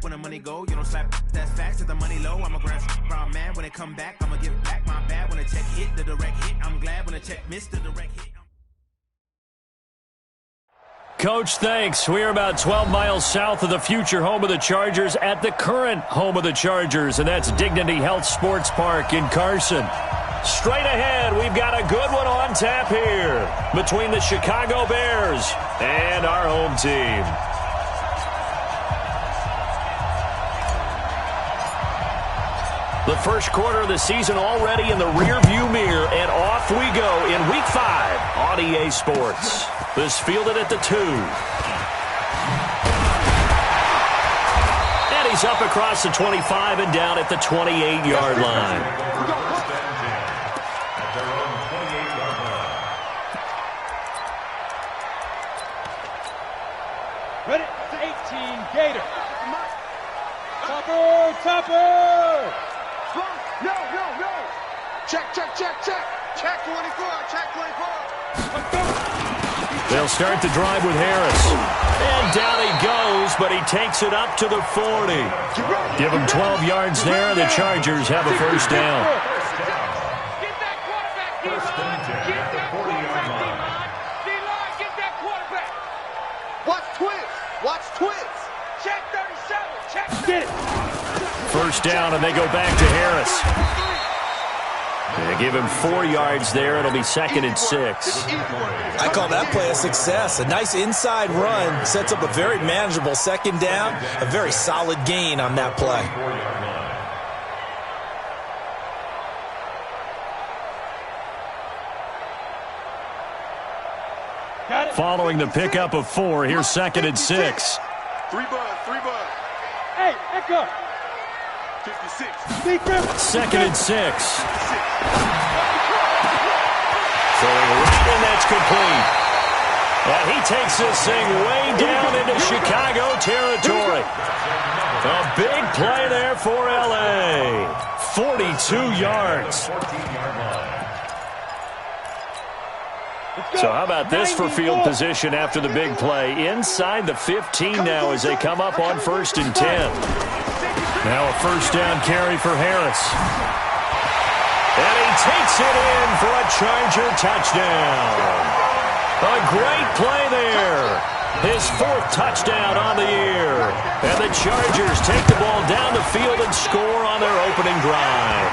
when the money go. You don't slap that's fast at the money low. I'm a grand round man. When it come back, I'ma give back my bad. When the check hit, the direct hit. I'm glad when the check missed the direct hit. Coach, thanks. We are about 12 miles south of the future home of the Chargers at the current home of the Chargers, and that's Dignity Health Sports Park in Carson. Straight ahead, we've got a good one on tap here between the Chicago Bears and our home team. The first quarter of the season already in the rearview mirror, and off we go in Week 5 on EA Sports. This fielded at the 2. And he's up across the 25 and down at the 28-yard line. Ready? 18, Gator. Topper! No. Check. Check 24. They'll start the drive with Harris. And down he goes, but he takes it up to the 40. Give him 12 yards there, and the Chargers have a first down. Get that quarterback, D-line. Get that quarterback, D-line. D-line, get that quarterback. Watch twist. Check 37. Check. Get it. First down, and they go back to Harris. They give him 4 yards there. It'll be 2nd and 6. I call that play a success. A nice inside run sets up a very manageable second down. A very solid gain on that play. Following the pickup of 4, here's 2nd and 6. 3 bud. Hey, Echo. 56. 2nd and 6. Throwing right, and that's complete. And he takes this thing way down into Chicago territory. A big play there for L.A. 42 yards. So how about this for field position after the big play? Inside the 15 now as they come up on 1st and 10. Now a first down carry for Harris. And he takes it in for a Charger touchdown. A great play there. His 4th touchdown on the year. And the Chargers take the ball down the field and score on their opening drive.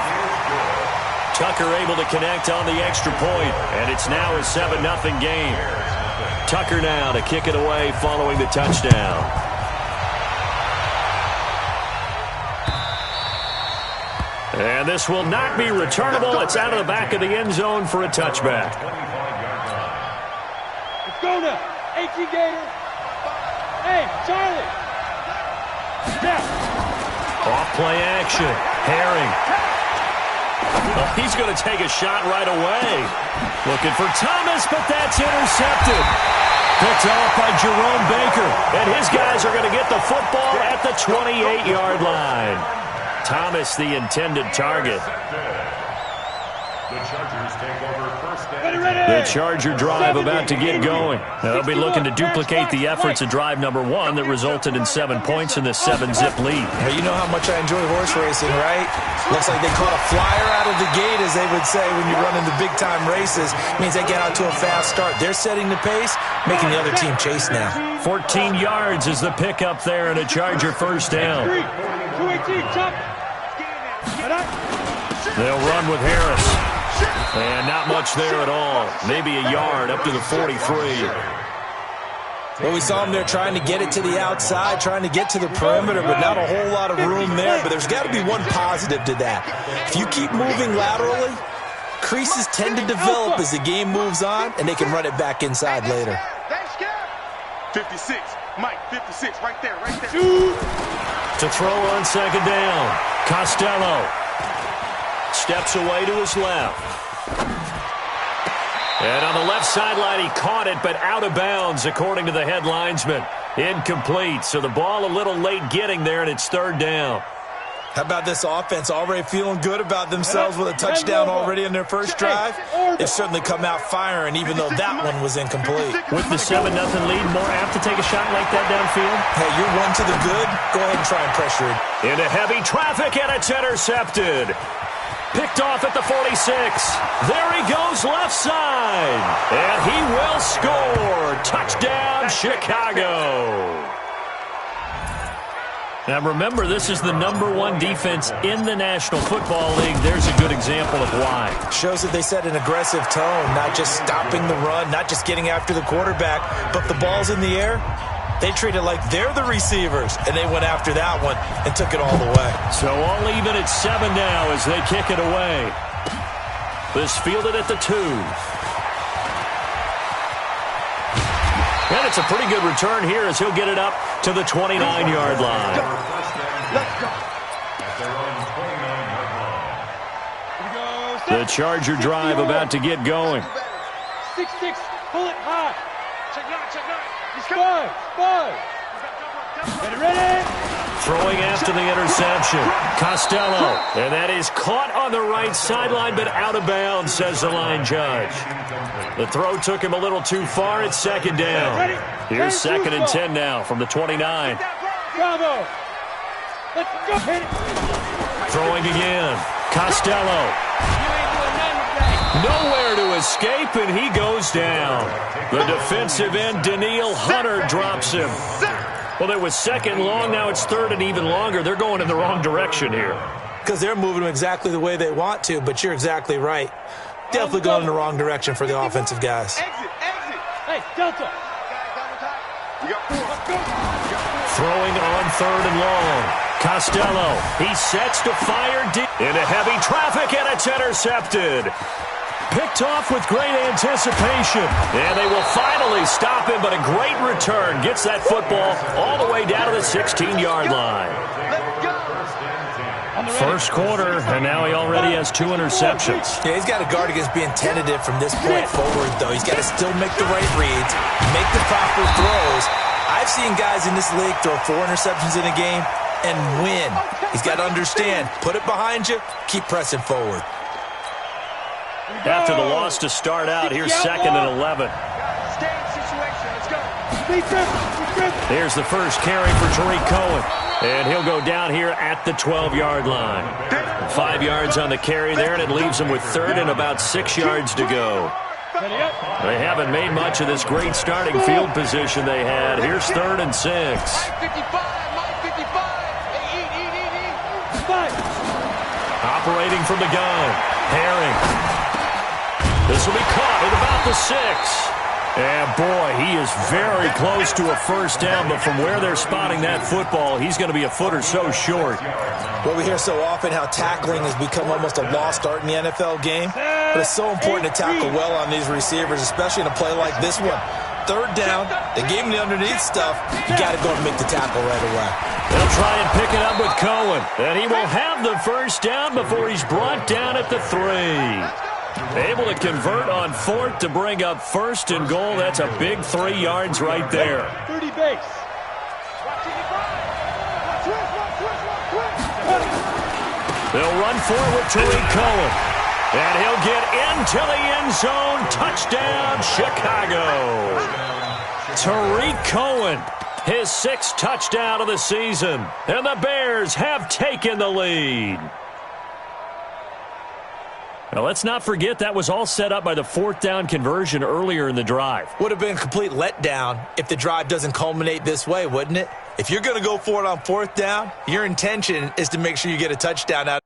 Tucker able to connect on the extra point, and it's now a 7-0 game. Tucker now to kick it away following the touchdown. And this will not be returnable. It's out of the back of the end zone for a touchback. Let's go now. 18 Gator. Hey, Charlie. Step. Off play action. Herring. Oh, he's going to take a shot right away. Looking for Thomas, but that's intercepted. Picked off by Jerome Baker. And his guys are going to get the football at the 28-yard line. Thomas, the intended target. The Chargers take over first down. The Charger drive about to get going. Now, they'll be looking to duplicate the efforts of drive number 1 that resulted in 7 points in this 7-zip lead. Now, you know how much I enjoy horse racing, right? Looks like they caught a flyer out of the gate, as they would say when you run into big-time races. Means they get out to a fast start. They're setting the pace, making the other team chase now. 14 yards is the pickup there, and a Charger first down. 218, chop. They'll run with Harris. And not much there at all. Maybe a yard up to the 43. Well, we saw him there trying to get it to the outside, trying to get to the perimeter, but not a whole lot of room there. But there's got to be one positive to that. If you keep moving laterally, creases tend to develop as the game moves on, and they can run it back inside later. 56. Mike, 56, right there. To throw on second down, Costello steps away to his left. And on the left sideline, he caught it, but out of bounds, according to the head linesman. Incomplete, so the ball a little late getting there, and it's third down. How about this offense already feeling good about themselves with a touchdown already in their first drive? They've certainly come out firing, even though that one was incomplete. With the 7-0 lead, more apt to take a shot like that downfield? Hey, you're one to the good. Go ahead and try and pressure it. Into heavy traffic, and it's intercepted. Picked off at the 46. There he goes left side. And he will score. Touchdown, Chicago. Now, remember, this is the #1 defense in the National Football League. There's a good example of why. Shows that they set an aggressive tone, not just stopping the run, not just getting after the quarterback, but the ball's in the air. They treat it like they're the receivers, and they went after that one and took it all the way. So all even at 7 now as they kick it away. This fielded at the 2. And it's a pretty good return here as he'll get it up to the 29-yard line. The Charger drive about to get going. 6-6, pull it high. Check nine. He's Five. Get it ready. Throwing after the interception. Costello. And that is caught on the right sideline, but out of bounds, says the line judge. The throw took him a little too far. It's second down. Here's 2nd and 10 now from the 29. Bravo. Let's go. Hit it. Throwing again. Costello. Nowhere to escape, and he goes down. The defensive end, Danielle Hunter, drops him. Well, it was 2nd long. Now it's 3rd and even longer. They're going in the wrong direction here. Because they're moving them exactly the way they want to, but you're exactly right. Definitely going in the wrong direction for the offensive guys. Hey, Delta. Throwing on 3rd and long. Costello. He sets to fire deep. Into heavy traffic, and it's intercepted. Picked off with great anticipation. And they will finally stop him, but a great return. Gets that football all the way down to the 16-yard line. First quarter, and now he already has 2 interceptions. Yeah, he's got to guard against being tentative from this point forward, though. He's got to still make the right reads, make the proper throws. I've seen guys in this league throw 4 interceptions in a game and win. He's got to understand, put it behind you, keep pressing forward. After the loss to start out, here's 2nd and 11. Stay in situation. Let's go. Here's the first carry for Tariq Cohen. And he'll go down here at the 12-yard line. 5 yards on the carry there, and it leaves him with 3rd and about 6 yards to go. They haven't made much of this great starting field position they had. Here's 3rd and 6. 55. Hey, Operating from the gun. Herring. This will be caught at about the 6. And, boy, he is very close to a first down, but from where they're spotting that football, he's going to be a foot or so short. Well, we hear so often how tackling has become almost a lost art in the NFL game, but it's so important to tackle well on these receivers, especially in a play like this one. 3rd down, they gave him the underneath stuff. You got to go and make the tackle right away. They'll try and pick it up with Cohen, and he will have the first down before he's brought down at the 3. Able to convert on 4th to bring up 1st and goal. That's a big 3 yards right there. 30 base. They'll run forward Tariq Cohen. And he'll get into the end zone. Touchdown, Chicago. Tariq Cohen, his 6th touchdown of the season. And the Bears have taken the lead. Now, let's not forget that was all set up by the 4th down conversion earlier in the drive. Would have been a complete letdown if the drive doesn't culminate this way, wouldn't it? If you're going to go for it on 4th down, your intention is to make sure you get a touchdown out.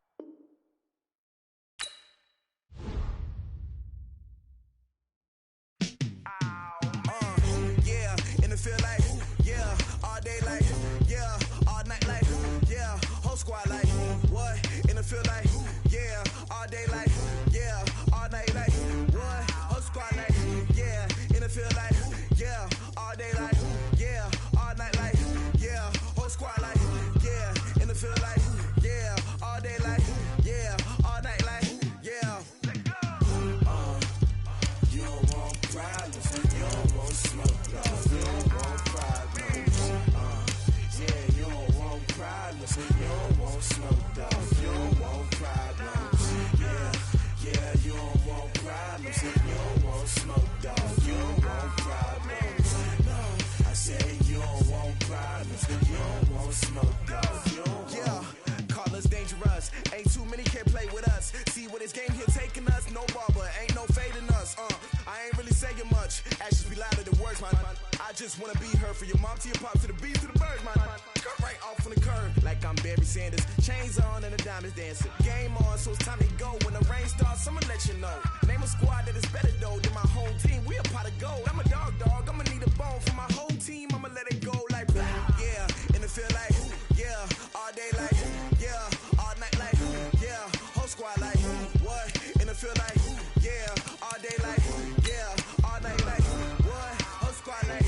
Feel like, yeah, all day like problems. You don't want smoke, dog. You don't want problems. Yeah, you don't want problems. You don't want smoke, dog. You don't want problems. No, I said you don't want problems. You don't want smoke, dog. You don't want. Call us dangerous. Ain't too many can play with us. See what this game here taking us. No barber, ain't no fading us. I ain't really saying much. Actions be louder than words, man. I just wanna be heard for your mom to your pop to the beat to the birds, man. Cut right off on the curb like I'm Barry Sanders. Chains on and the diamonds dancing. Game on, so it's time to go. When the rain starts, I'ma let you know. Name a squad that is better though than my home team. We a pot of gold. I'm a dog. I'ma need a bone for my whole team. I'ma let it go like yeah. And it feel like yeah. All day like yeah. All night like yeah. Whole squad like what? And it feel like yeah. All day like yeah. All night like what? Whole squad like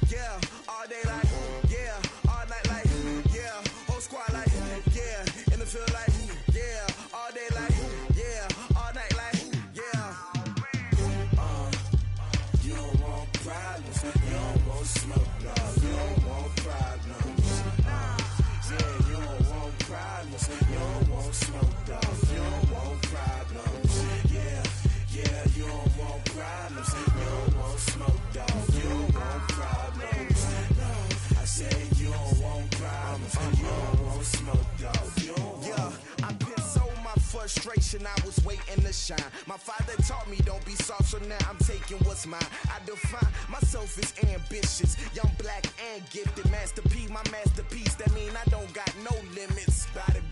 yeah. All day like yeah. All night like yeah. Whole squad like yeah. And it feel like yeah. All day like yeah. All night like yeah. You don't want problems. You don't want smoke, dog. You don't want problems. Yeah, you don't want problems. You don't want smoke, dog. You don't want problems. Yeah, you don't want problems. You don't want smoke, dog. You don't want problems. No, I said you don't want problems. You don't want smoke, dog. You don't want. I pissed so my frustration. I was waiting to shine. My father taught me don't be soft, so now I'm taking what's mine. I define myself as ambitious, young, black, and gifted. Master P, my masterpiece. That mean I don't got no limits. Bout it,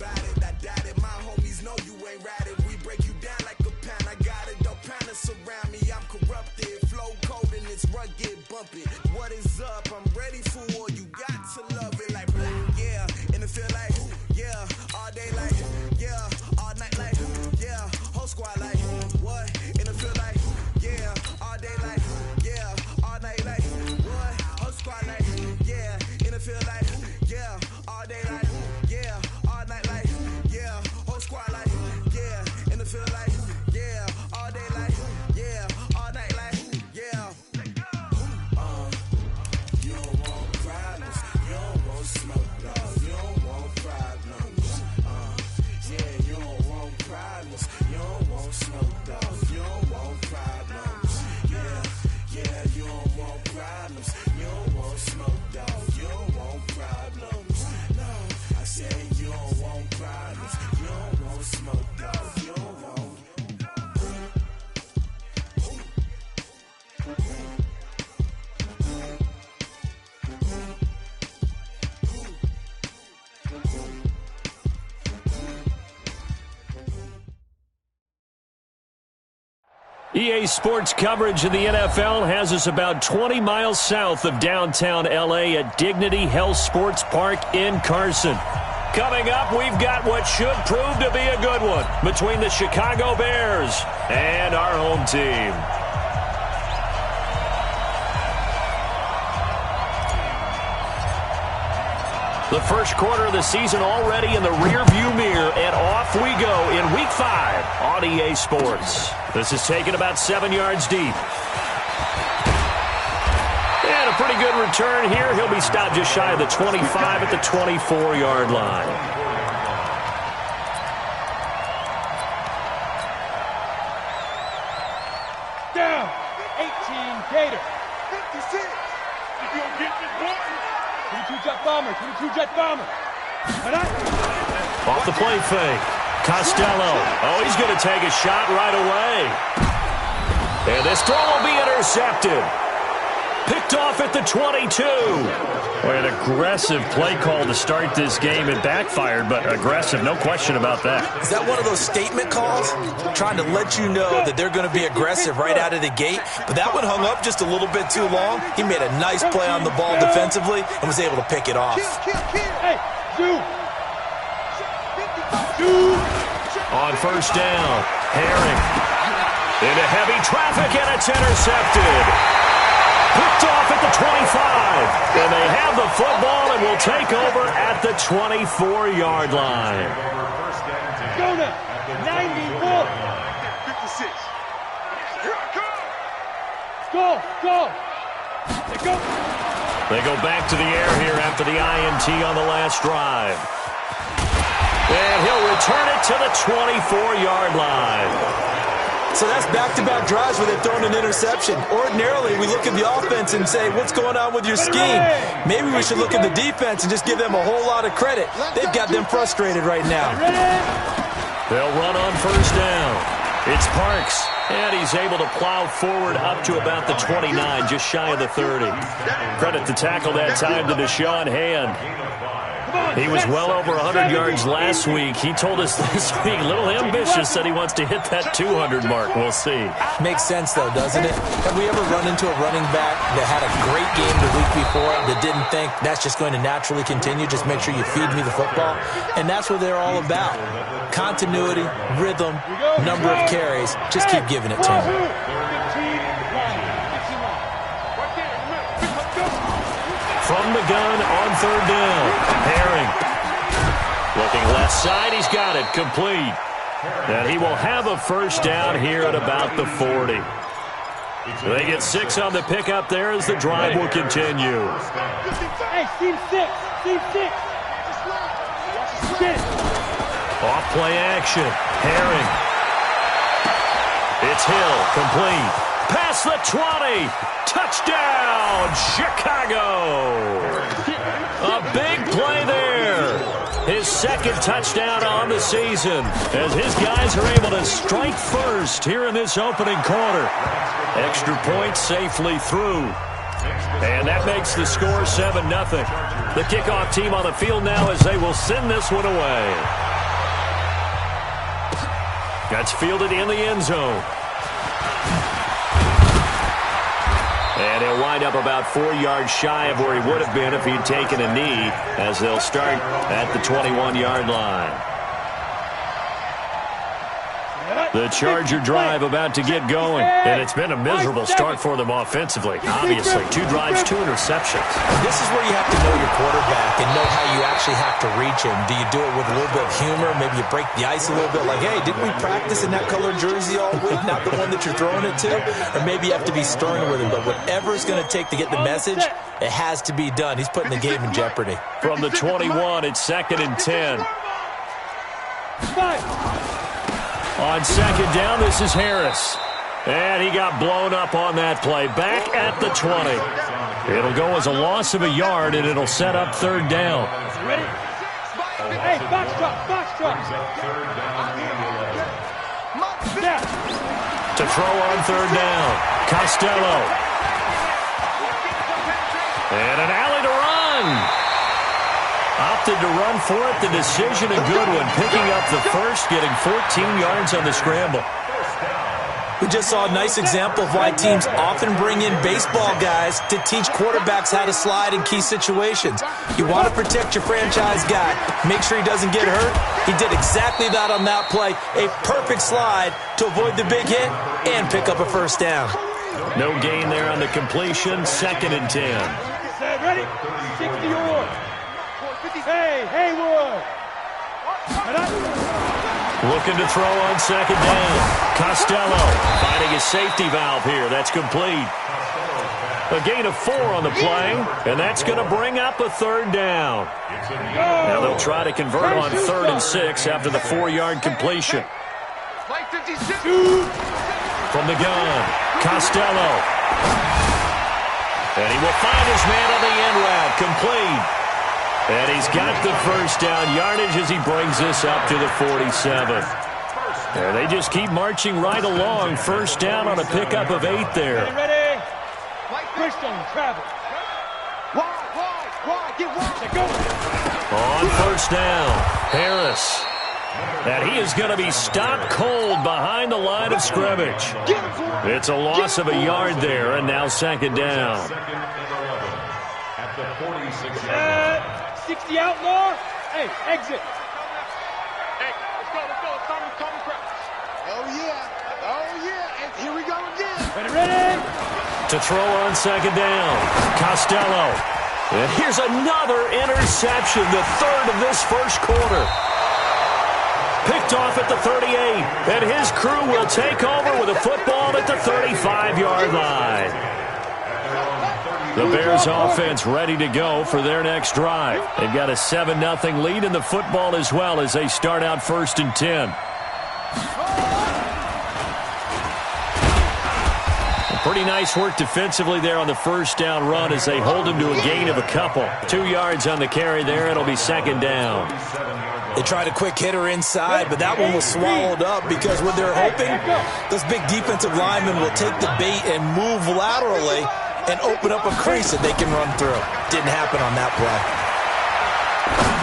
I doubt it. My homies know you ain't ride it. We break you down like a pound. I got it, don't pound it surround me. I'm corrupted, flow cold and it's rugged, bump it. What is up? I'm ready for war. You got to love it like yeah. And it feel like yeah. All day like yeah. All night like yeah. Whole squad like what? And it feel like yeah. All day like yeah. All night like what? Whole squad like yeah. And it feel like yeah. All day like yeah. All night like yeah. Whole squad like yeah. And it feel like yeah. All day like yeah. All night like yeah. You don't want problems. You don't want smoke, dog. You don't want problems. Yeah, you don't want problems. You don't want smoke, dog. You don't want problems. Yeah, you don't want problems. You don't want smoke, dog. You don't want problems. No, I said you don't want problems. You don't want smoke, dog. You don't want. EA Sports coverage of the NFL has us about 20 miles south of downtown L.A. at Dignity Health Sports Park in Carson. Coming up, we've got what should prove to be a good one between the Chicago Bears and our home team. The first quarter of the season already in the rearview mirror, and off we go in Week 5 on EA Sports. This is taken about 7 yards deep. And a pretty good return here. He'll be stopped just shy of the 25 at the 24-yard line. Down. 18 Gator. 56. If you don't get this boy. 22 jet bomber. Off the play fake. Costello. Oh, he's going to take a shot right away. And this throw will be intercepted. Picked off at the 22. Boy, an aggressive play call to start this game. It backfired, but aggressive, no question about that. Is that one of those statement calls? Trying to let you know that they're going to be aggressive right out of the gate. But that one hung up just a little bit too long. He made a nice play on the ball defensively and was able to pick it off. Hey, On first down, Herring into heavy traffic, and it's intercepted. Picked off at the 25. And they have the football and will take over at the 24-yard line. Go now. 94. 56. Here I come. Go. They go. They go back to the air here after for the INT on the last drive. And he'll return it to the 24-yard line. So that's back-to-back drives where they've thrown an interception. Ordinarily, we look at the offense and say, what's going on with your scheme? Maybe we should look at the defense and just give them a whole lot of credit. They've got them frustrated right now. They'll run on first down. It's Parks, and he's able to plow forward up to about the 29, just shy of the 30. Credit the tackle that time to Deshaun Hand. He was well over 100 yards last week. He told us this week, a little ambitious, said he wants to hit that 200 mark. We'll see. Makes sense, though, doesn't it? Have we ever run into a running back that had a great game the week before that didn't think that's just going to naturally continue? Just make sure you feed me the football. And that's what they're all about. Continuity, rhythm, number of carries. Just keep giving it to him. From the gun on third down. Herring. Looking left side. He's got it. Complete. And he will have a first down here at about the 40. They get 6 on the pickup there as the drive will continue. Hey, team 6. Team 6. Off play action. Herring. It's Hill. Complete. Past the 20. Touchdown, Chicago. A big play there. His second touchdown on the season as his guys are able to strike first here in this opening quarter. Extra point safely through. And that makes the score 7-0. The kickoff team on the field now as they will send this one away. That's fielded in the end zone. And he'll wind up about 4 yards shy of where he would have been if he'd taken a knee, as they'll start at the 21-yard line. The Charger drive about to get going, and it's been a miserable start for them offensively. Obviously, 2 drives, 2 interceptions. This is where you have to know your quarterback and know how you actually have to reach him. Do you do it with a little bit of humor? Maybe you break the ice a little bit, like, hey, didn't we practice in that colored jersey all week, not the one that you're throwing it to? Or maybe you have to be sterner with him, but whatever it's going to take to get the message, it has to be done. He's putting the game in jeopardy. From the 21, it's 2nd and 10. On second down, this is Harris. And he got blown up on that play. Back at the 20. It'll go as a loss of a yard, and it'll set up third down. Ready? Hey, box truck, box truck. To throw on third down, Costello. And an alley to run. Opted to run for it. The decision a good one. Picking up the first, getting 14 yards on the scramble. We just saw a nice example of why teams often bring in baseball guys to teach quarterbacks how to slide in key situations. You want to protect your franchise guy. Make sure he doesn't get hurt. He did exactly that on that play. A perfect slide to avoid the big hit and pick up a first down. No gain there on the completion. 2nd and 10. Ready? 60 Haywood. Hey, Haywood. Looking to throw on second down. Costello finding a safety valve here. That's complete. A gain of 4 on the play, and that's going to bring up a third down. Now they'll try to convert on 3rd and 6 after the 4-yard completion. From the gun, Costello. And he will find his man on the end route. Complete. And he's got the first down yardage as he brings this up to the 47. And they just keep marching right along. First down on a pickup of 8 there. Ready? Christian, travel. Wide, get wide. On first down, Harris. And he is going to be stopped cold behind the line of scrimmage. It's a loss of a yard there, and now 2nd down. At the 46-yard line. 60 outlaw. Hey, exit. Hey, let's go. Common practice. Oh, yeah. And here we go again. Ready? To throw on second down, Costello. And here's another interception, the 3rd of this first quarter. Picked off at the 38, and his crew will take over with a football at the 35-yard line. The Bears offense ready to go for their next drive. They've got a 7-0 lead in the football as well as they start out 1st and 10. Pretty nice work defensively there on the first down run as they hold him to a gain of a couple. 2 yards on the carry there. It'll be 2nd down. They tried a quick hitter inside, but that one was swallowed up because what they're hoping, those big defensive linemen will take the bait and move laterally and open up a crease that they can run through. Didn't happen on that play.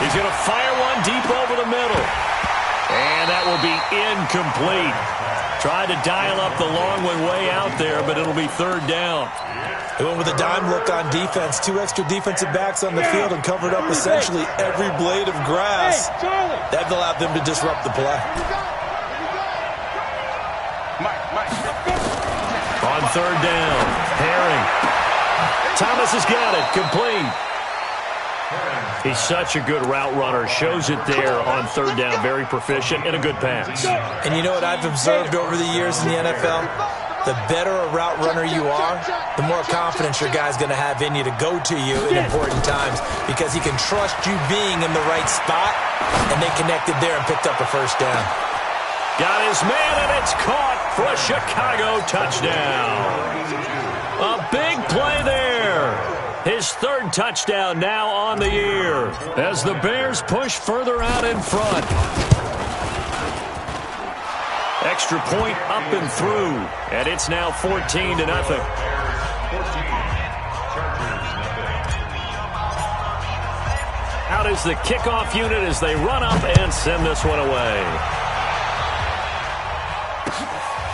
He's going to fire one deep over the middle. And that will be incomplete. Tried to dial up the long one way out there, but it'll be 3rd down. They went with a dime look on defense. 2 extra defensive backs on the field and covered up essentially every blade of grass. That allowed them to disrupt the play. On 3rd down, Herring. Thomas has got it, complete. He's such a good route runner. Shows it there on 3rd down. Very proficient and a good pass. And you know what I've observed over the years in the NFL? The better a route runner you are, the more confidence your guy's going to have in you to go to you in important times because he can trust you being in the right spot, and they connected there and picked up a 1st down. Got his man, and it's caught for a Chicago touchdown. A big play there. His 3rd touchdown now on the year as the Bears push further out in front. Extra point up and through, and it's now 14-0. Out is the kickoff unit as they run up and send this one away.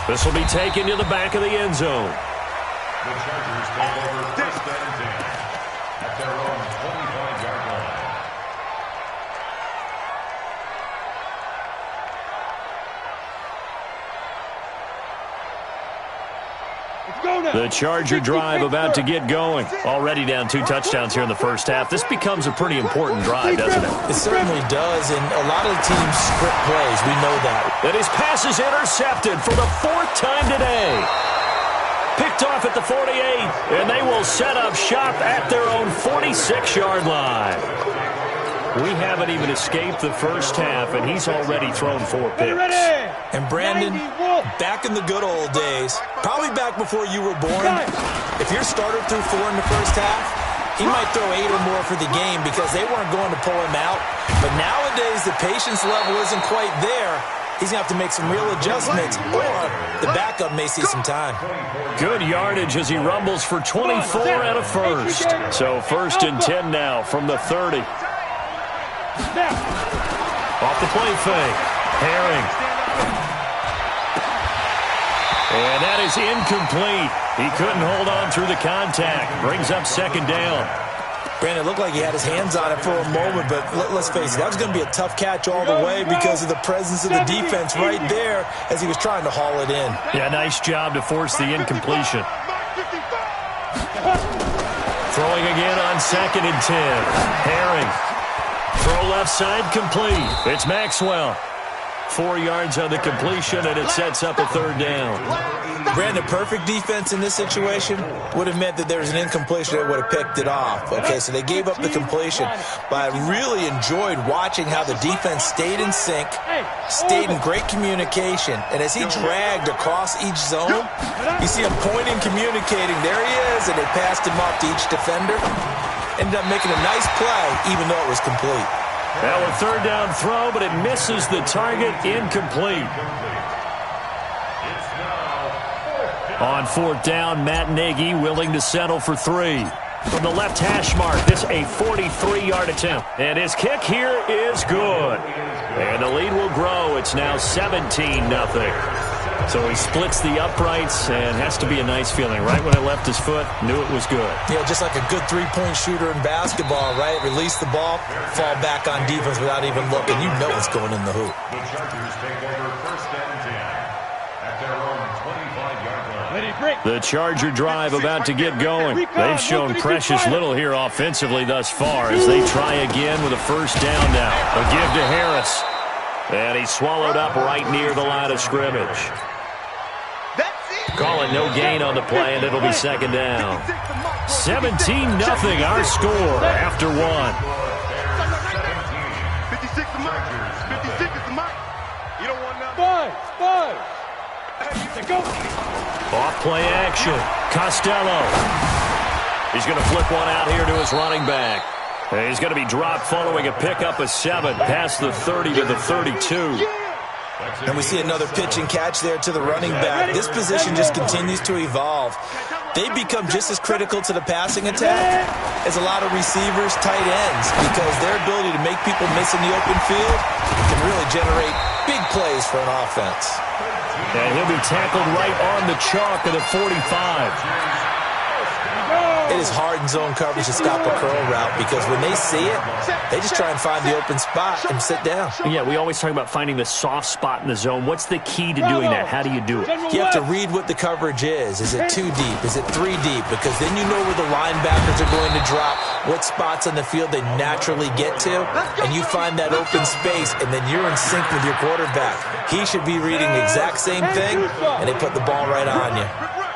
This will be taken to the back of the end zone. The Chargers take over 1st and 10 at their own 25-yard line. The Charger drive about to get going. Already down 2 touchdowns here in the first half. This becomes a pretty important drive, doesn't it? It certainly does, and a lot of the teams script plays. We know that. And his pass is intercepted for the 4th time today. Picked off at the 48, and they will set up shop at their own 46-yard line. We haven't even escaped the first half, and he's already thrown 4 picks. And Brandon, back in the good old days, probably back before you were born, if your starter threw 4 in the first half, he might throw 8 or more for the game because they weren't going to pull him out. But nowadays, the patience level isn't quite there. He's going to have to make some real adjustments, or the backup may see some time. Good yardage as he rumbles for 24 and a first. So 1st and 10 now from the 30. Off the play fake. Herring. And that is incomplete. He couldn't hold on through the contact. Brings up 2nd down. Brandon, it looked like he had his hands on it for a moment, but let's face it, that was going to be a tough catch all the way because of the presence of the defense right there as he was trying to haul it in. Yeah, nice job to force the incompletion. Throwing again on 2nd and 10. Herring. Throw left side complete. It's Maxwell. 4 yards on the completion, and it sets up a 3rd down. Brandon, perfect defense in this situation would have meant that there was an incompletion that would have picked it off. Okay, so they gave up the completion, but I really enjoyed watching how the defense stayed in sync, stayed in great communication, and as he dragged across each zone, you see him pointing, communicating. There he is, and they passed him off to each defender. Ended up making a nice play, even though it was complete. Well, a 3rd down throw, but it misses the target, incomplete. On 4th down, Matt Nagy willing to settle for 3. From the left hash mark, this a 43-yard attempt. And his kick here is good. And the lead will grow. It's now 17-0. So he splits the uprights and has to be a nice feeling. Right when it left his foot, knew it was good. Yeah, just like a good 3-point shooter in basketball, right? Release the ball, fall back on defense without even looking. You know it's going in the hoop. The Chargers take over 1st and 10 at their own 25-yard line. The Charger drive about to get going. They've shown precious little here offensively thus far as they try again with a 1st down now. A give to Harris. And he's swallowed up right near the line of scrimmage. Calling no gain on the play, and it'll be 2nd down. 17-0 our score after one. 56 to Mike. 56 is to Mike. You don't want nothing. Five. Go. Off play action. Costello. He's going to flip one out here to his running back. And he's going to be dropped following a pickup of 7 past the 30 to the 32. And we see another pitch and catch there to the running back. This position just continues to evolve. They become just as critical to the passing attack as a lot of receivers, tight ends, because their ability to make people miss in the open field can really generate big plays for an offense. And he'll be tackled right on the chalk of the 45. It is hard in zone coverage to stop a curl route because when they see it, they just try and find the open spot and sit down. Yeah, we always talk about finding the soft spot in the zone. What's the key to doing that? How do you do it? You have to read what the coverage is. Is it 2 deep? Is it 3 deep? Because then you know where the linebackers are going to drop, what spots on the field they naturally get to, and you find that open space, and then you're in sync with your quarterback. He should be reading the exact same thing, and they put the ball right on you.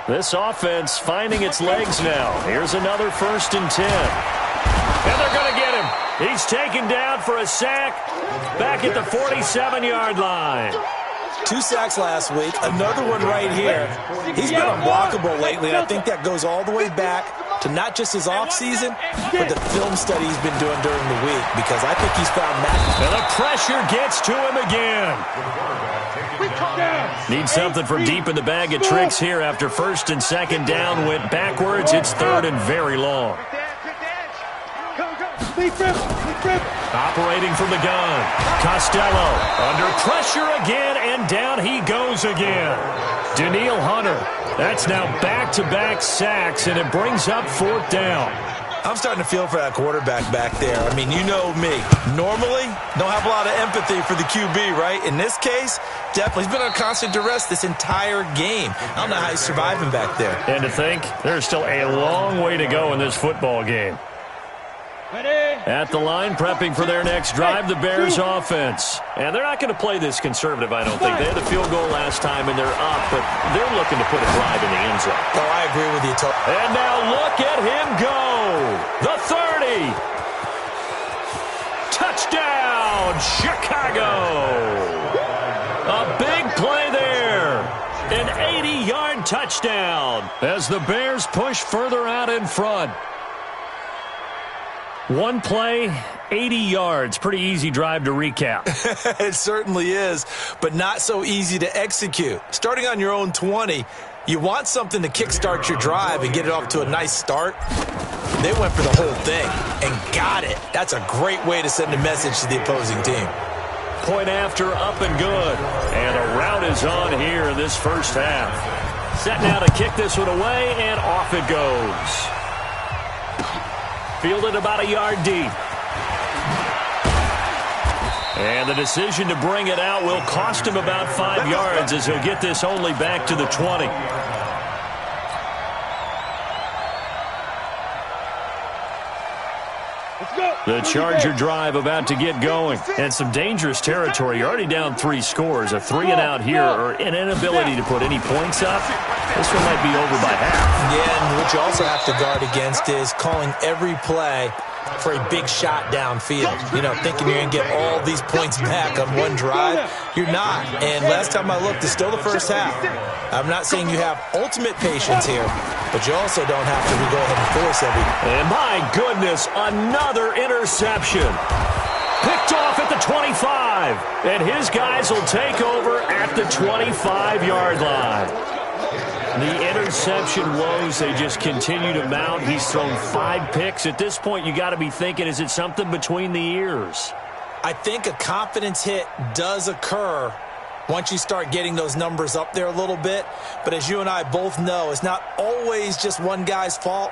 This offense finding its legs now. Here's another 1st and 10. And they're going to get him. He's taken down for a sack back at the 47-yard line. 2 sacks last week, another one right here. He's been unblockable lately, and I think that goes all the way back to not just his offseason, but the film study he's been doing during the week, because I think he's found magic. And the pressure gets to him again. Need something from deep in the bag of tricks here after 1st and 2nd down went backwards. It's 3rd and very long. Operating from the gun. Costello under pressure again, and down he goes again. Danielle Hunter. That's now back-to-back sacks, and it brings up 4th down. I'm starting to feel for that quarterback back there. I mean, you know me. Normally, don't have a lot of empathy for the QB, right? In this case, definitely. He's been on constant duress this entire game. I don't know how he's surviving back there. And to think, there's still a long way to go in this football game. At the line, prepping for their next drive, the Bears offense. And they're not going to play this conservative, I don't think. They had the field goal last time, and they're up, but they're looking to put a drive in the end zone. Oh, I agree with you, Tony. And now look at him go. The 30. Touchdown, Chicago. A big play there. An 80-yard touchdown as the Bears push further out in front. One play, 80 yards. Pretty easy drive to recap. It certainly is, but not so easy to execute. Starting on your own 20, you want something to kickstart your drive and get it off to a nice start. They went for the whole thing and got it. That's a great way to send a message to the opposing team. Point after, up and good. And a rout is on here in this first half. Set now to kick this one away, and off it goes. Fielded about a yard deep. And the decision to bring it out will cost him about 5 yards as he'll get this only back to the 20. The Charger drive about to get going. And some dangerous territory. You're already down 3 scores. A 3-and-out here, or an inability to put any points up. This one might be over by half. Yeah, and what you also have to guard against is calling every play for a big shot downfield. You know, thinking you're going to get all these points back on one drive. You're not. And last time I looked, it's still the first half. I'm not saying you have ultimate patience here, but you also don't have to go ahead and force everything. And my goodness, another interception. Picked off at the 25. And his guys will take over at the 25-yard line. The interception woes, they just continue to mount. He's thrown 5 picks. At this point, you got to be thinking, is it something between the ears? I think a confidence hit does occur once you start getting those numbers up there a little bit. But as you and I both know, it's not always just one guy's fault.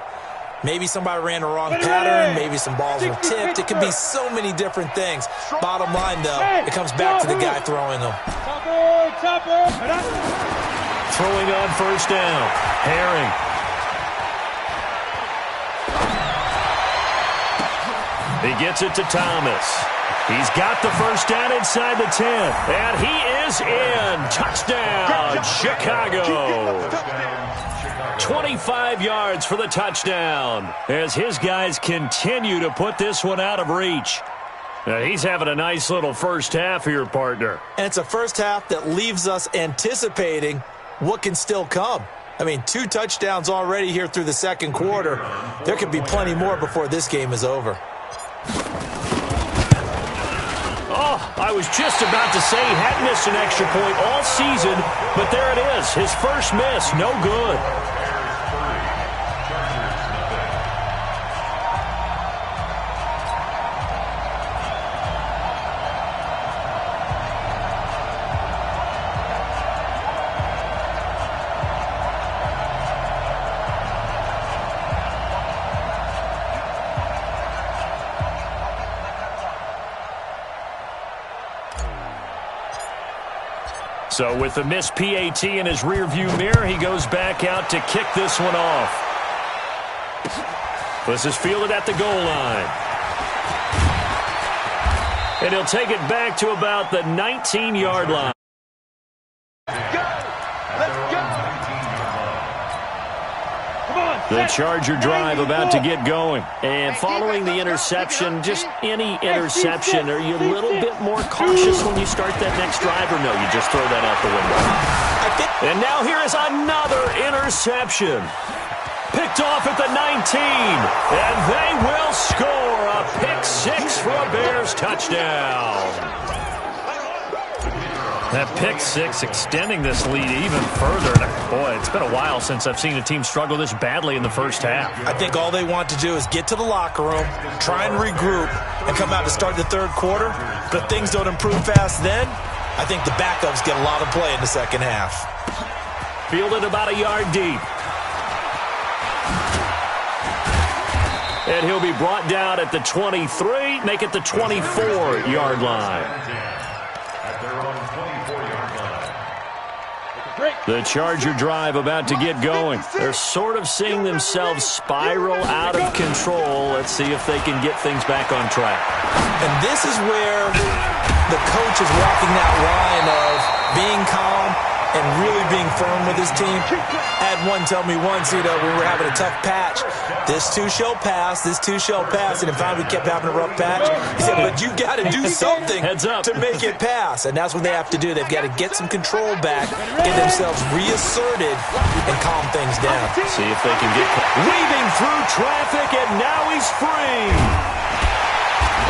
Maybe somebody ran the wrong pattern. Maybe some balls were tipped. It could be so many different things. Bottom line, though, it comes back to the guy throwing them. Throwing on first down. Herring. He gets it to Thomas. He's got the first down inside the 10. And he is in. Touchdown, Chicago. 25 yards for the touchdown as his guys continue to put this one out of reach. He's having a nice little first half here, partner. And it's a first half that leaves us anticipating what can still come. I mean, 2 touchdowns already here through the second quarter. There could be plenty more before this game is over. Oh, I was just about to say he hadn't missed an extra point all season, but there it is. His first miss, no good. So with the missed PAT in his rearview mirror, he goes back out to kick this one off. This is fielded at the goal line. And he'll take it back to about the 19-yard line. The Charger drive about to get going. And following the interception, just any interception, are you a little bit more cautious when you start that next drive, or no, you just throw that out the window? And now here is another interception. Picked off at the 19. And they will score a pick 6 for a Bears touchdown. That pick 6 extending this lead even further. Boy, it's been a while since I've seen a team struggle this badly in the first half. I think all they want to do is get to the locker room, try and regroup, and come out to start the third quarter. But if things don't improve fast then, I think the backups get a lot of play in the second half. Fielded about a yard deep. And he'll be brought down at the 23, make it the 24-yard line. The Charger drive about to get going. They're sort of seeing themselves spiral out of control. Let's see if they can get things back on track. And this is where the coach is walking that line of being calm and really being firm with his team. I had one tell me once, when we were having a tough patch, this too shall pass, this too shall pass, and in fact we kept having a rough patch. He said, but you've got to do something to make it pass, and that's what they have to do. They've got to get some control back, get themselves reasserted, and calm things down. See if they can get weaving through traffic, and now he's free.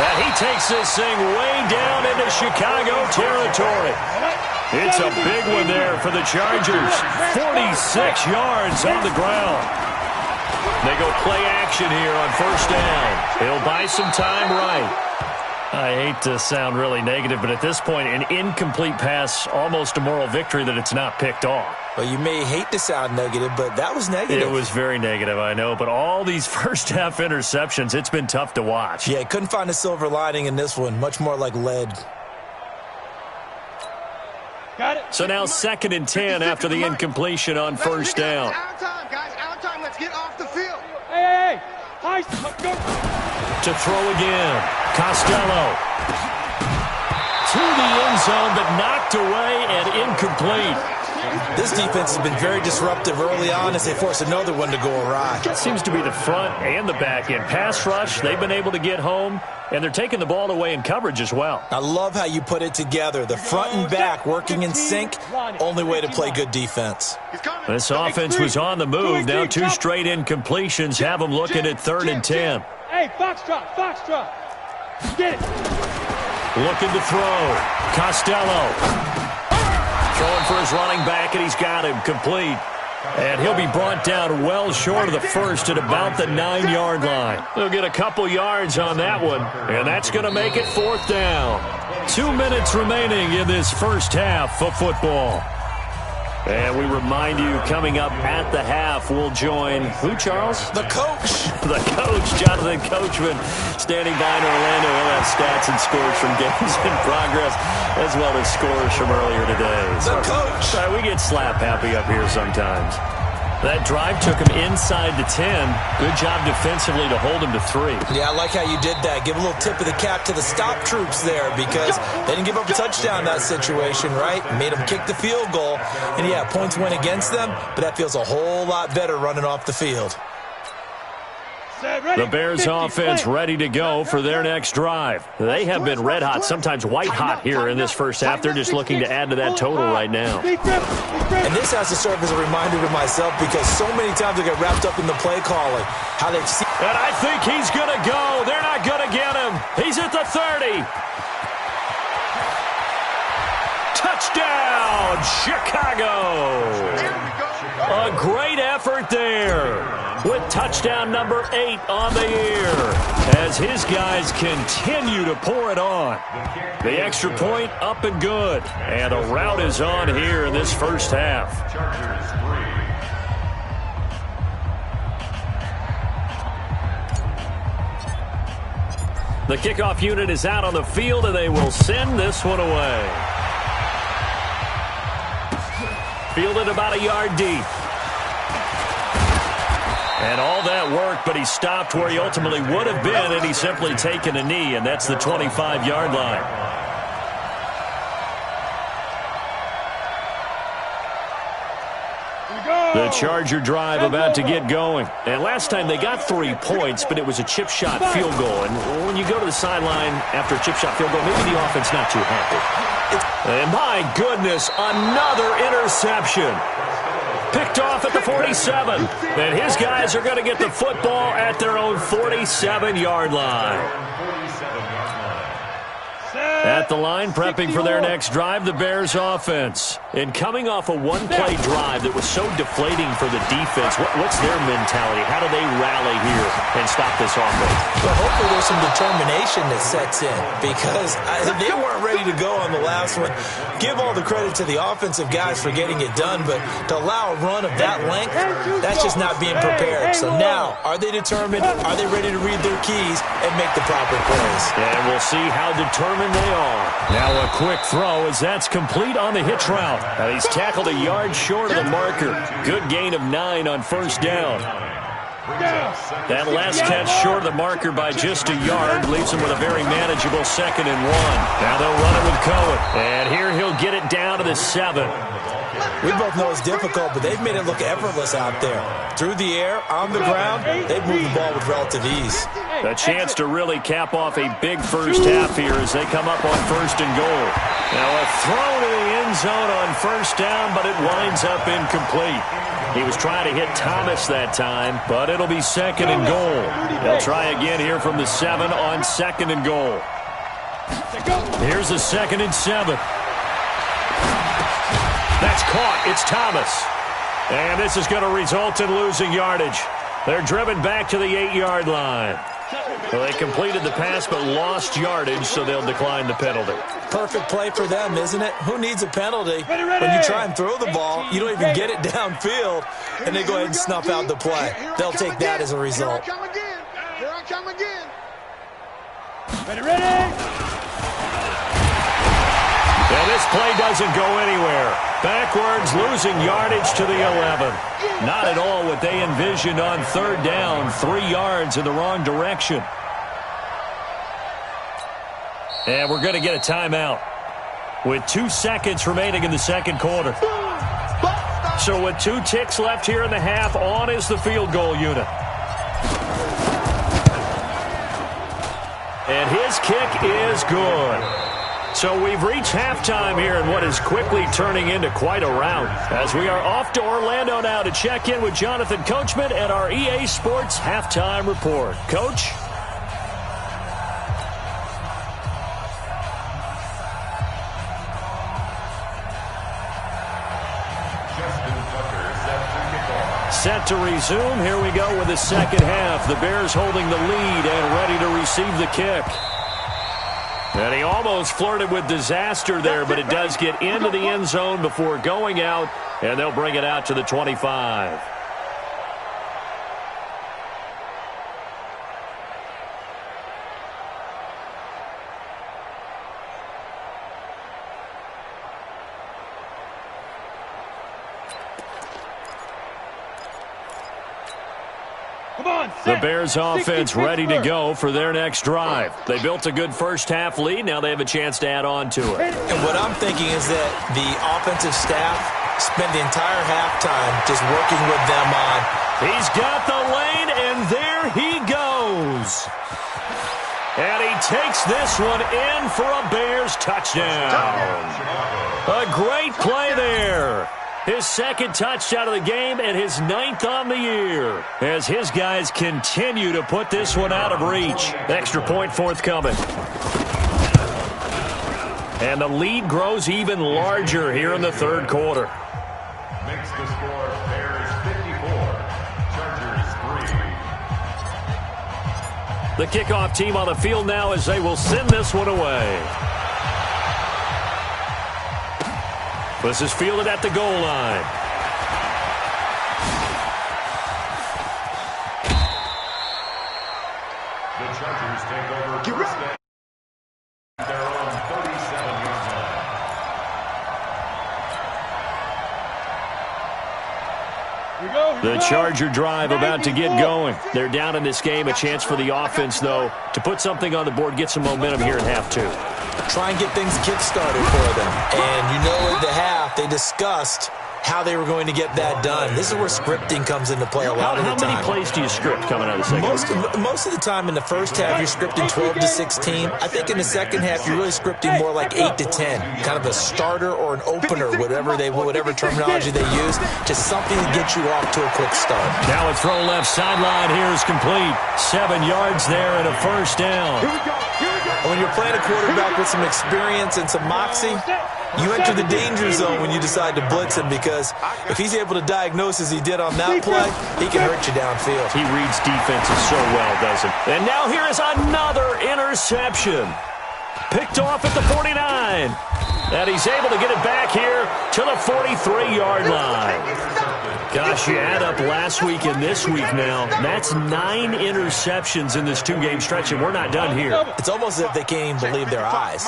And he takes this thing way down into Chicago territory. It's a big one there for the Chargers. 46 yards on the ground. They go play action here on first down. He'll buy some time right. I hate to sound really negative, but at this point, an incomplete pass, almost a moral victory that it's not picked off. Well, you may hate to sound negative, but that was negative. It was very negative, I know. But all these first-half interceptions, it's been tough to watch. Yeah, couldn't find a silver lining in this one. Much more like lead. Got it. So now 2nd and 10 after the incompletion on first down. Out of time, guys. Out of time. Let's get off the field. Hey. Nice. Go. To throw again. Costello. To the end zone, but knocked away and incomplete. This defense has been very disruptive early on as they force another one to go awry. It seems to be the front and the back end. Pass rush, they've been able to get home, and they're taking the ball away in coverage as well. I love how you put it together. The front and back working in sync, only way to play good defense. This offense was on the move. Now 2 straight incompletions have them looking at 3rd and 10. Hey, Foxtrot. Get it. Looking to throw. Costello. Throwing for his running back, and he's got him complete. And he'll be brought down well short of the first at about the 9-yard line. They'll get a couple yards on that one, and that's going to make it 4th down. 2 minutes remaining in this first half of football. And we remind you, coming up at the half, we'll join who, Charles? The coach. The coach, Jonathan Coachman, standing by in Orlando. He'll have stats and scores from games in progress, as well as scores from earlier today. The coach. We get slap happy up here sometimes. That drive took him inside the 10. Good job defensively to hold him to 3. Yeah, I like how you did that. Give a little tip of the cap to the stop troops there because they didn't give up a touchdown in that situation, right? Made them kick the field goal. And, yeah, points went against them, but that feels a whole lot better running off the field. The Bears offense ready to go for their next drive. They have been red hot, sometimes white hot here in this first half. They're just looking to add to that total right now. And this has to serve as a reminder to myself because so many times I get wrapped up in the play calling. How they've seen. And I think he's going to go. They're not going to get him. He's at the 30. Touchdown, Chicago. A great effort there with touchdown number 8 on the year as his guys continue to pour it on. The extra point up and good. And a rout is on here in this first half. The kickoff unit is out on the field, and they will send this one away. Fielded about a yard deep. And all that work, but he stopped where he ultimately would have been, and he's simply taken a knee, and that's the 25-yard line. The Charger drive about to get going. And last time they got 3 points, but it was a chip shot field goal. And when you go to the sideline after a chip shot field goal, maybe the offense not too happy. And my goodness, another interception. Picked off at the 47. And his guys are going to get the football at their own 47-yard line. At the line, prepping for their next drive, the Bears offense. And coming off a one-play drive that was so deflating for the defense, what's their mentality? How do they rally here and stop this offense? Well, hopefully there's some determination that sets in because they weren't ready to go on the last one. Give all the credit to the offensive guys for getting it done, but to allow a run of that length, that's just not being prepared. So now, are they determined? Are they ready to read their keys and make the proper plays? And we'll see how determined they are. Now a quick throw as that's complete on the hitch route. And he's tackled a yard short of the marker. Good gain of 9 on first down. That last catch short of the marker by just a yard leaves him with a very manageable 2nd and 1. Now they'll run it with Cohen. And here he'll get it down to the 7. We both know it's difficult, but they've made it look effortless out there. Through the air, on the ground, they've moved the ball with relative ease. A chance to really cap off a big first half here as they come up on 1st and goal. Now a throw to the end zone on first down, but it winds up incomplete. He was trying to hit Thomas that time, but it'll be 2nd and goal. They'll try again here from the 7 on 2nd and goal. Here's the 2nd and 7. That's caught. It's Thomas. And this is going to result in losing yardage. They're driven back to the 8-yard line. Well, they completed the pass but lost yardage, so they'll decline the penalty. Perfect play for them, isn't it? Who needs a penalty? When you try and throw the ball, you don't even get it downfield, and they go ahead and snuff out the play. They'll take that as a result. Here I come again. Ready? And this play doesn't go anywhere. Backwards, losing yardage to the 11. Not at all what they envisioned on 3rd down. 3 yards in the wrong direction. And we're going to get a timeout with 2 seconds remaining in the 2nd quarter. So with 2 ticks left here in the half, on is the field goal unit. And his kick is good. So we've reached halftime here in what is quickly turning into quite a rout as we are off to Orlando now to check in with Jonathan Coachman at our EA Sports Halftime Report. Coach? Set to resume. Here we go with the 2nd half. The Bears holding the lead and ready to receive the kick. And he almost flirted with disaster there, but it does get into the end zone before going out, and they'll bring it out to the 25. The Bears offense ready to go for their next drive. They built a good first-half lead. Now they have a chance to add on to it. And what I'm thinking is that the offensive staff spent the entire halftime just working with them on. He's got the lane, and there he goes. And he takes this one in for a Bears touchdown. A great play there. His second touchdown of the game and his 9th on the year as his guys continue to put this one out of reach. Extra point forthcoming. And the lead grows even larger here in the third quarter. Makes the score Bears 54, Chargers 3. The kickoff team on the field now as they will send this one away. This is fielded at the goal line. The Chargers take over first down at their own 37-yard line. The Charger drive about to get going. They're down in this game. A chance for the offense, though, to put something on the board, get some momentum here in half two. Try and get things kick-started for them. And you know at the half, they discussed how they were going to get that done. This is where scripting comes into play a lot of the time. How many plays do you script coming out of the second? Most of the time in the first half, you're scripting 12 to 16. I think in the second half, you're really scripting more like 8 to 10. Kind of a starter or an opener, whatever terminology they use. Just something to get you off to a quick start. Now a throw left sideline here is complete. 7 yards there and a first down. When you're playing a quarterback with some experience and some moxie, you enter the danger zone when you decide to blitz him, because if he's able to diagnose as he did on that play, he can hurt you downfield. He reads defenses so well, doesn't he? And now here is another interception. Picked off at the 49. And he's able to get it back here to the 43-yard line. Gosh, you add up last week and this week now. That's 9 interceptions in this two-game stretch, and we're not done here. It's almost as if they can't even believe their eyes.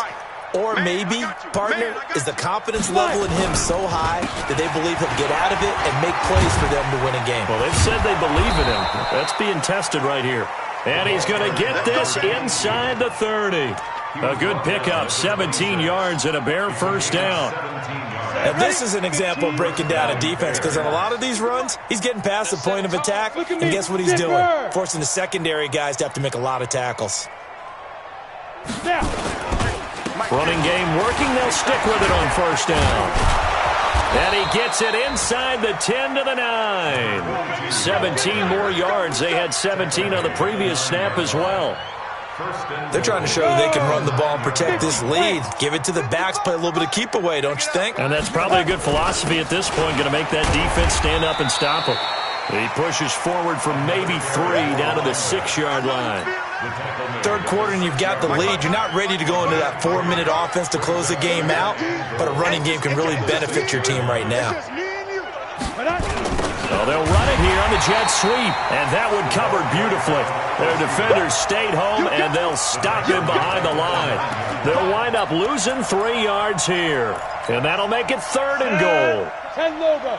Or maybe, partner, is the confidence level in him so high that they believe he'll get out of it and make plays for them to win a game. Well, they've said they believe in him. That's being tested right here. And he's going to get this inside the 30. A good pickup, 17 yards and a Bear first down. Now, this is an example of breaking down a defense, because on a lot of these runs, he's getting past the point of attack, and guess what he's doing? Forcing the secondary guys to have to make a lot of tackles. Running game working. They'll stick with it on first down. And he gets it inside the 10 to the 9. 17 more yards. They had 17 on the previous snap as well. They're trying to show they can run the ball and protect this lead. Give it to the backs, play a little bit of keep away, don't you think? And that's probably a good philosophy at this point, going to make that defense stand up and stop him. He pushes forward for maybe 3 down to the 6-yard line. Third quarter and you've got the lead. You're not ready to go into that 4-minute offense to close the game out, but a running game can really benefit your team right now. Well, they'll run it here on the jet sweep, and that one covered beautifully. Their defenders stayed home, and they'll stop him behind the line. They'll wind up losing 3 yards here, and that'll make it 3rd and goal. 10 logo.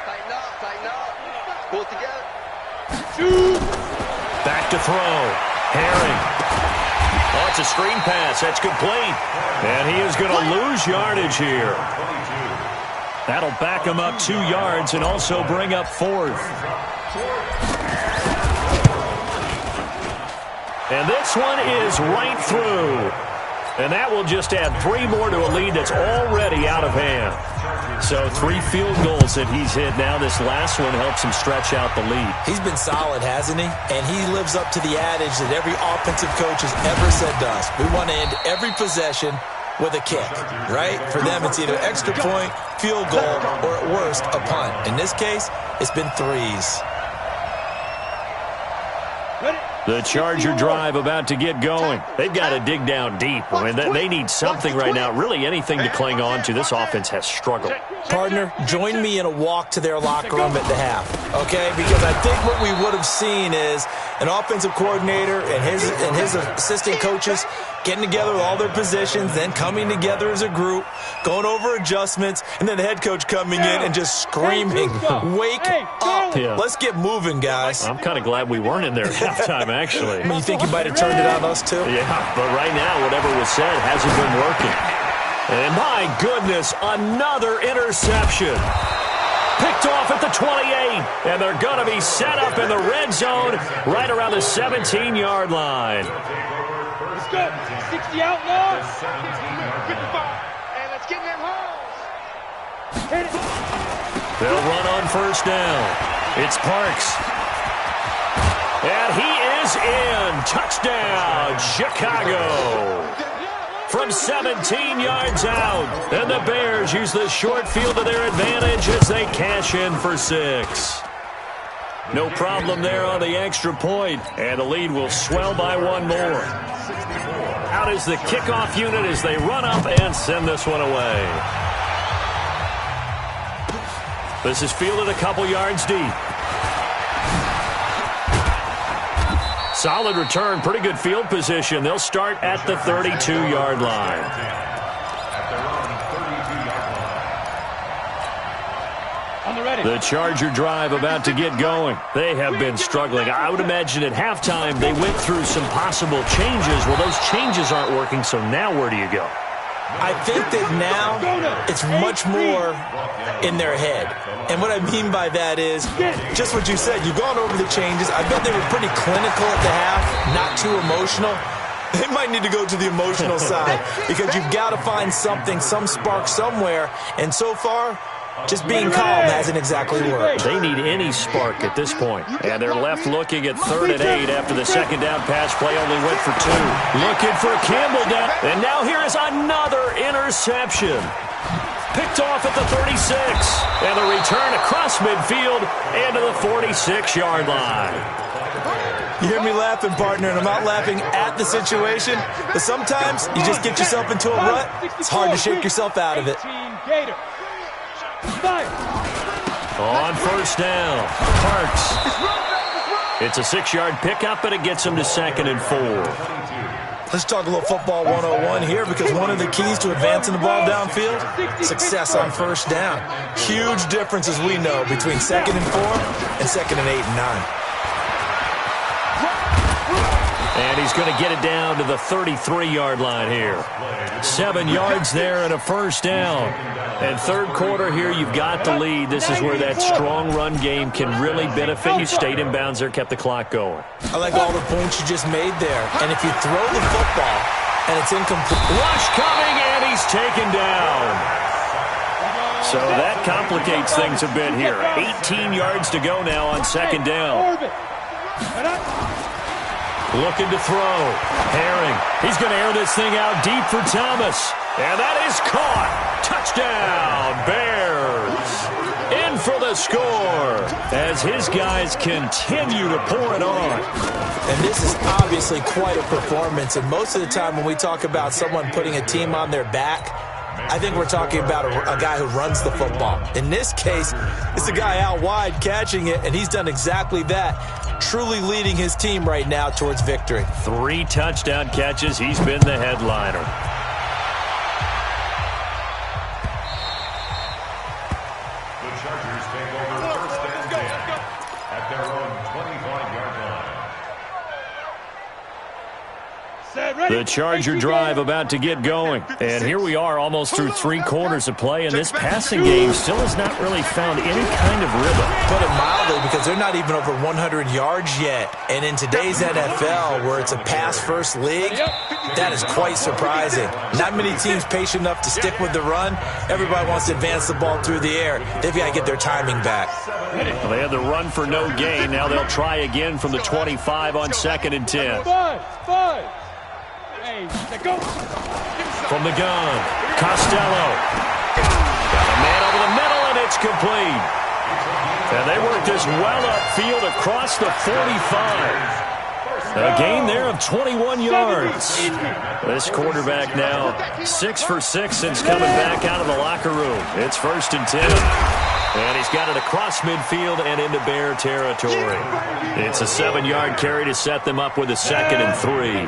Tighten up. Pull it together. Back to throw. Herring. Oh, it's a screen pass. That's complete. And he is going to lose yardage here. That'll back him up 2 yards and also bring up 4th. And this one is right through. And that will just add 3 more to a lead that's already out of hand. So 3 field goals that he's hit now. This last one helps him stretch out the lead. He's been solid, hasn't he? And he lives up to the adage that every offensive coach has ever said to us. We want to end every possession with a kick, right? For them, it's either extra point, field goal, or at worst, a punt. In this case, it's been 3s. The Charger drive about to get going. They've got to dig down deep. I mean, they need something right now, really anything to cling on to. This offense has struggled. Partner, join me in a walk to their locker room at the half, okay? Because I think what we would have seen is an offensive coordinator and his assistant coaches getting together with all their positions, then coming together as a group, going over adjustments, and then the head coach coming in and just screaming, "Wake up!" Yeah. Let's get moving, guys. I'm kind of glad we weren't in there at halftime, actually. I mean, you think you might have turned it on us, too? Yeah, but right now, whatever was said hasn't been working. And my goodness, another interception. Picked off at the 28, and they're going to be set up in the red zone right around the 17-yard line. Let's go. 60 outlaws. 55. And let's get in them holes. Hit it. They'll run on first down. It's Parks. And he is in. Touchdown, Chicago. From 17 yards out. And the Bears use the short field to their advantage as they cash in for 6. No problem there on the extra point. And the lead will swell by one more. Out is the kickoff unit as they run up and send this one away. This is fielded a couple yards deep. Solid return, pretty good field position. They'll start at the 32-yard line. On the ready. The Charger drive about to get going. They have been struggling. I would imagine at halftime they went through some possible changes. Well, those changes aren't working, so now where do you go? I think that now it's much more in their head. And what I mean by that is just what you said. You've gone over the changes. I bet they were pretty clinical at the half, not too emotional. They might need to go to the emotional side because you've got to find something, some spark somewhere. And so far, just being calm hasn't exactly worked. They need any spark at this point. And they're left looking at 3rd and 8 after the second down pass play only went for 2. Looking for Campbell down. And now here is another interception. Picked off at the 36. And the return across midfield and to the 46-yard line. You hear me laughing, partner, and I'm not laughing at the situation. But sometimes you just get yourself into a rut. It's hard to shake yourself out of it. Gator. On first down, Parks. It's a 6-yard pickup, but it gets him to 2nd and 4. Let's talk a little football 101 here because one of the keys to advancing the ball downfield, success on first down. Huge difference, as we know, between 2nd and 4 and 2nd and 8 and 9. And he's going to get it down to the 33-yard line here. 7 yards there and a first down. And third quarter here, you've got the lead. This is where that strong run game can really benefit you. Stayed in bounds there, kept the clock going. I like all the points you just made there. And if you throw the football and it's incomplete. Rush coming, and he's taken down. So that complicates things a bit here. 18 yards to go now on second down. Looking to throw. Herring. He's going to air this thing out deep for Thomas. And that is caught. Touchdown, Bears. In for the score as his guys continue to pour it on. And this is obviously quite a performance. And most of the time when we talk about someone putting a team on their back, I think we're talking about a guy who runs the football. In this case, it's a guy out wide catching it, and he's done exactly that, truly leading his team right now towards victory. 3 touchdown catches. He's been the headliner. The Chargers take over first and 10 at their own 25-yard line. The Charger drive about to get going. And here we are almost through 3 quarters of play, and this passing game still has not really found any kind of rhythm. Put it mildly, because they're not even over 100 yards yet. And in today's NFL, where it's a pass-first league, that is quite surprising. Not many teams patient enough to stick with the run. Everybody wants to advance the ball through the air. They've got to get their timing back. Well, they had the run for no gain. Now they'll try again from the 25 on 2nd and 10. Five. From the gun, Costello. Got a man over the middle, and it's complete. And they work this well upfield across the 45. A gain there of 21 yards. This quarterback now 6 for 6 since coming back out of the locker room. It's 1st and 10. And he's got it across midfield and into Bear territory. It's a 7-yard carry to set them up with a 2nd and 3.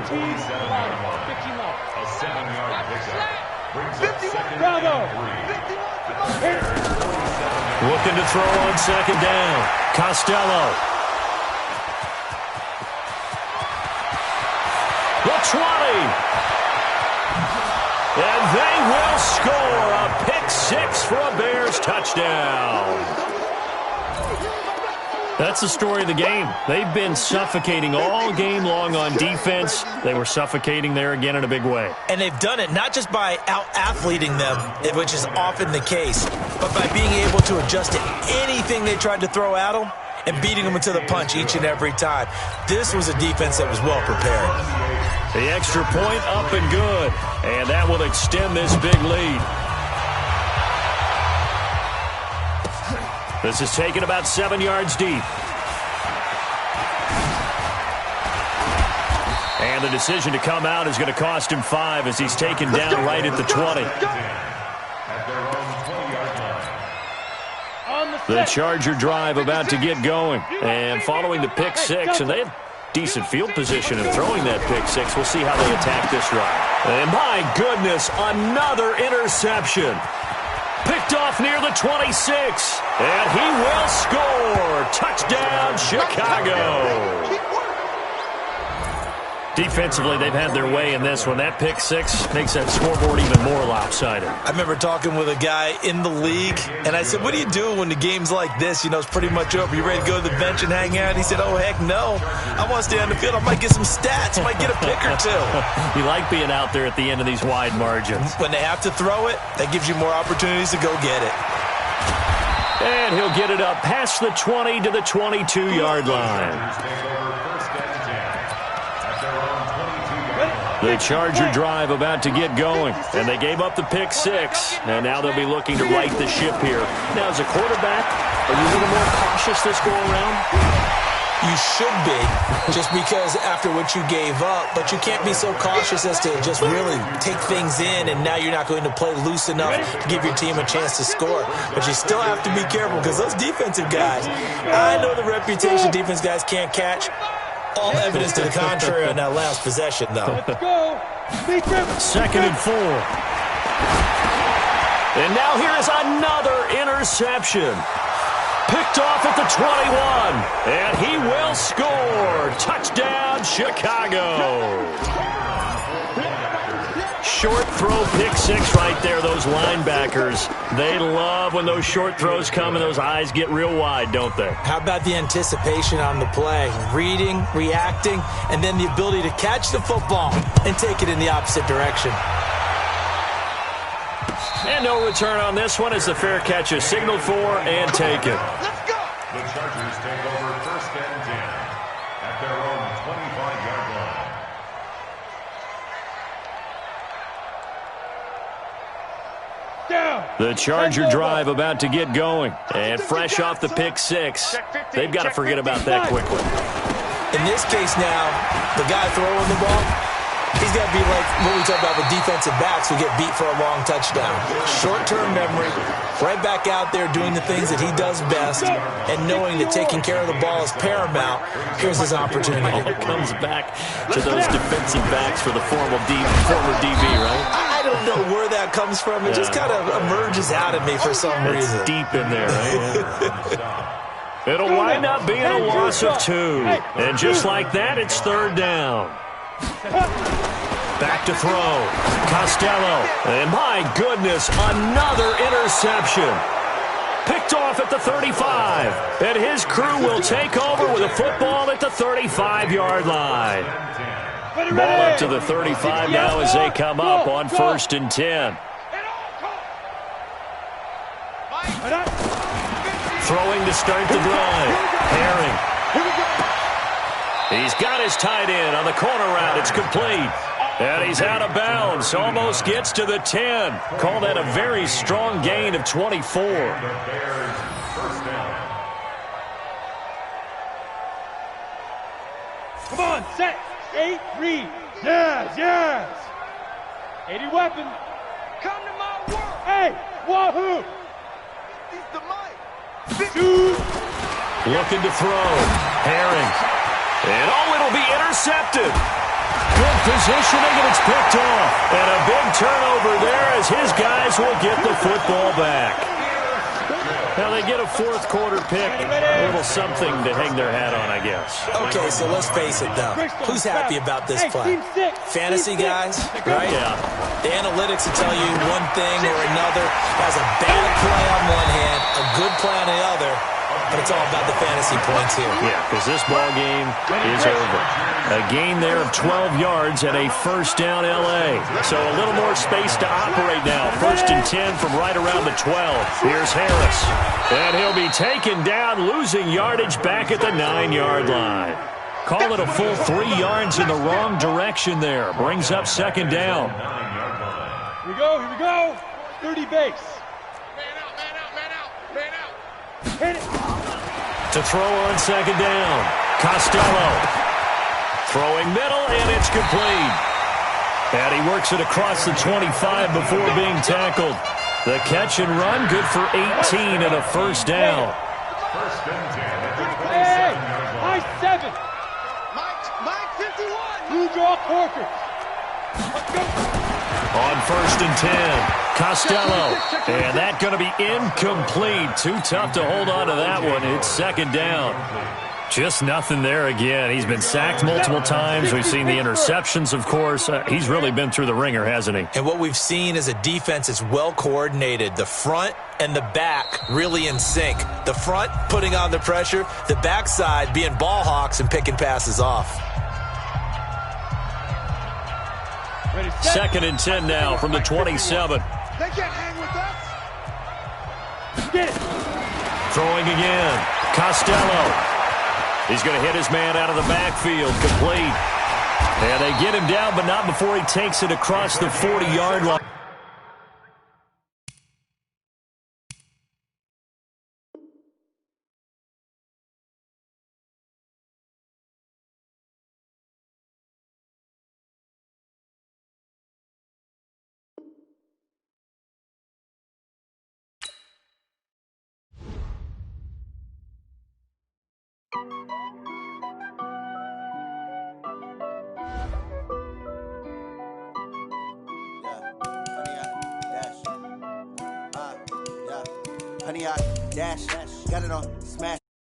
Looking to throw on second down. Costello. The 20. And they will score a pick six for a Bears touchdown. That's the story of the game. They've been suffocating all game long on defense. They were suffocating there again in a big way. And they've done it not just by out-athleting them, which is often the case, but by being able to adjust to anything they tried to throw at them and beating them into the punch each and every time. This was a defense that was well prepared. The extra point up and good. And that will extend this big lead. This is taken about 7 yards deep. And the decision to come out is going to cost him 5 as he's taken down right at the 20. The Charger drive about to get going. And following the pick six, and they have decent field position in throwing that pick six. We'll see how they attack this drive. And my goodness, another interception. Picked off near the 26. And he will score. Touchdown, Chicago. Defensively, they've had their way in this one. That pick six makes that scoreboard even more lopsided. I remember talking with a guy in the league, and I said, what do you do when the game's like this? You know, it's pretty much over. You ready to go to the bench and hang out? And he said, oh, heck no. I want to stay on the field. I might get some stats. I might get a pick or two. You like being out there at the end of these wide margins. When they have to throw it, that gives you more opportunities to go get it. And he'll get it up past the 20 to the 22-yard line. The Charger drive about to get going. And they gave up the pick six. And now they'll be looking to right the ship here. Now, as a quarterback, are you a little more cautious this go-around? You should be, just because after what you gave up. But you can't be so cautious as to just really take things in, and now you're not going to play loose enough to give your team a chance to score. But you still have to be careful, because those defensive guys, I know the reputation defense guys can't catch. All evidence to the contrary on that last possession, though. Let's go. 2nd and 4. And now here is another interception. Picked off at the 21. And he will score. Touchdown, Chicago. Short throw pick six right there. Those linebackers, they love when those short throws come and those eyes get real wide, don't they? How about the anticipation on the play? Reading, reacting, and then the ability to catch the football and take it in the opposite direction. And no return on this one as the fair catch is signaled for and taken. Let's go. The Chargers take over 1st and 10 at their own 25-yard line. The Charger drive about to get going. And fresh off the pick six, they've got to forget about that quickly. In this case now, the guy throwing the ball, he's got to be like what we talk about with defensive backs who get beat for a long touchdown. Short-term memory, right back out there doing the things that he does best, and knowing that taking care of the ball is paramount. Here's his opportunity. It comes back to those defensive backs for the former DB, right? I don't know where that comes from. It just kind of emerges out of me for some reason. It's deep in there, right? It'll wind up being a loss of 2. And just like that, it's 3rd down. Back to throw. Costello. And my goodness, another interception. Picked off at the 35. And his crew will take over with a football at the 35-yard line. Ball up to the 35 now as they come up on 1st and 10. Throwing to start the drive. Herring. He's got his tight end on the corner route. It's complete. And he's out of bounds. Almost gets to the 10. Call that a very strong gain of 24. Come on, set. 8, read. Yes. 80 weapon. Come to my world. Hey, wahoo. He's the mic. Looking to throw. Herring. And it'll be intercepted. Good positioning, and it's picked off. And a big turnover there as his guys will get the football back. Now they get a fourth quarter pick. A little something to hang their hat on, I guess. Okay, so let's face it, though. Who's happy about this play? Fantasy guys, right? Yeah. The analytics will tell you one thing or another. Has a bad play on one hand, a good play on the other, but it's all about the fantasy points here. Yeah, because this ball game is over. A gain there of 12 yards and a first down L.A. So a little more space to operate now. First and 10 from right around the 12. Here's Harris. And he'll be taken down, losing yardage back at the 9-yard line. Call it a full 3 yards in the wrong direction there. Brings up second down. Here we go, here we go. 30 base. Man out, man out, man out, man out. Hit it. To throw on second down. Costello. Throwing middle, and it's complete. And he works it across the 25 before being tackled. The catch and run, good for 18 and a first down. First and 10 at the Hey, 27-yard line. high 7. Mike 51. Blue draw Corker. Let's go. On first and 10, Costello. And that's going to be incomplete. Too tough to hold on to that one. It's second down. Just nothing there again. He's been sacked multiple times. We've seen the interceptions, of course. He's really been through the ringer, hasn't he? And what we've seen is a defense is well coordinated. The front and the back really in sync. The front putting on the pressure, the backside being ball hawks and picking passes off. Ready, set. Second and 10 now from the 27. They can't hang with us. Get it. Throwing again. Costello. He's going to hit his man out of the backfield. Complete. And they get him down, but not before he takes it across the 40-yard line. Honey, I dash, got it on